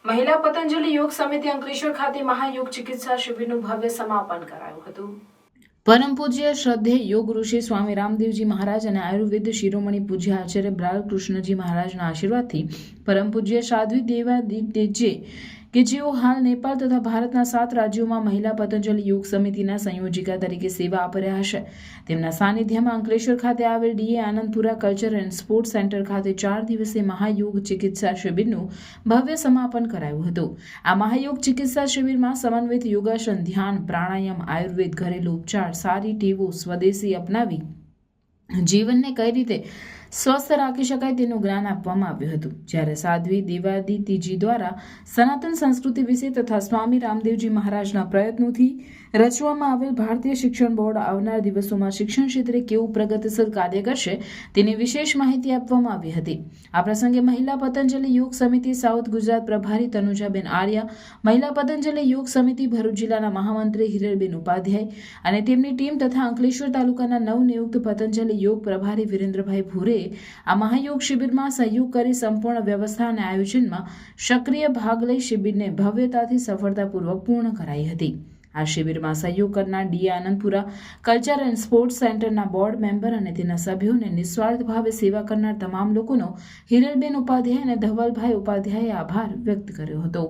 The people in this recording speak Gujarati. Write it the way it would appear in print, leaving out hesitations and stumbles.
મહિલા પતંજલિ યોગ સમિતિ અંકલેશ્વર ખાતે મહાયોગ ચિકિત્સા શિબિરનું ભવ્ય સમાપન કરાયું હતું। પરમ પૂજ્ય શ્રદ્ધેય યોગ ઋષિ સ્વામી રામદેવજી મહારાજ અને આયુર્વેદ શિરોમણી પૂજ્ય આચાર્ય બાલકૃષ્ણજી મહારાજના આશીર્વાદથી પરમ પૂજ્ય સાધ્વી દેવાદિત્યજી કે જેઓ હાલ નેપાળ તથા ભારતના 7 રાજ્યોમાં મહિલા પતંજલિ યોગ સમિતિના સંયોજિકા તરીકે સેવા આપી રહ્યા છે, તેમના સાનિધ્યમાં અંકલેશ્વર ખાતે આવેલ DA Anandpura culture and sports centre ખાતે 4 દિવસીય મહાયોગ ચિકિત્સા શિબિરનું ભવ્ય સમાપન કરાયું હતું। આ મહાયોગ ચિકિત્સા શિબિરમાં સમન્વિત યોગાસન, ધ્યાન, પ્રાણાયામ, આયુર્વેદ, ઘરેલું ઉપચાર, સારી ટેવો સ્વદેશી અપનાવી જીવનને કઈ રીતે સ્વસ્થ રાખી શકાય તેનું જ્ઞાન આપવામાં આવ્યું હતું। જ્યારે સાધ્વી દેવાદિત્યજી દ્વારા સનાતન સંસ્કૃતિ વિશે તથા સ્વામી રામદેવજી મહારાજના પ્રયત્નોથી રચવામાં આવેલ ભારતીય શિક્ષણ બોર્ડ આવનાર દિવસોમાં શિક્ષણ ક્ષેત્રે કેવું પ્રગતિશીલ કાર્ય કરશે તેની વિશેષ માહિતી આપવામાં આવી હતી। આ પ્રસંગે મહિલા પતંજલિ યોગ સમિતિ સાઉથ ગુજરાત પ્રભારી તનુજાબેન આર્યા, મહિલા પતંજલિ યોગ સમિતિ ભરૂચ જિલ્લાના મહામંત્રી હિરલબેન ઉપાધ્યાય અને તેમની ટીમ તથા અંકલેશ્વર તાલુકાના નવનિયુક્ત પતંજલિ યોગ પ્રભારી વિરેન્દ્રભાઈ ભૂરે આ મહાયોગ શિબિરમાં સહયોગ કરી સંપૂર્ણ વ્યવસ્થા અને આયોજનમાં સક્રિય ભાગ લઈ શિબિરને ભવ્યતાથી સફળતાપૂર્વક પૂર્ણ કરાઈ હતી। આ શિબિરમાં સહયોગ કરનાર DA Anandpura culture and sports સેન્ટરના બોર્ડ મેમ્બર અને તેના સભ્યોને નિસ્વાર્થ ભાવે સેવા કરનાર તમામ લોકોનો હિરલબેન ઉપાધ્યાય અને ધવલભાઈ ઉપાધ્યાયે આભાર વ્યક્ત કર્યો હતો।